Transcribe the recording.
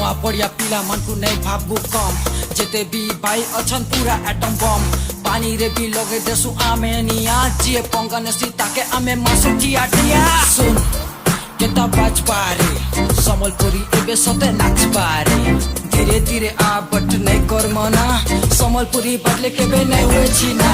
नुआ पड़िया पिला मन को नहीं भाबू कम जेते भी भाई अछन पूरा एटम बम पानी रे भी लगे देसु आमे निया जिए पंगन सीता के आमे मासु जिया टिया सुन केता बाज पारे समलपुरी एबे सते नाच पारे धीरे धीरे आ बट नहीं कर मना समलपुरी बदले के बे नहीं हुए छिना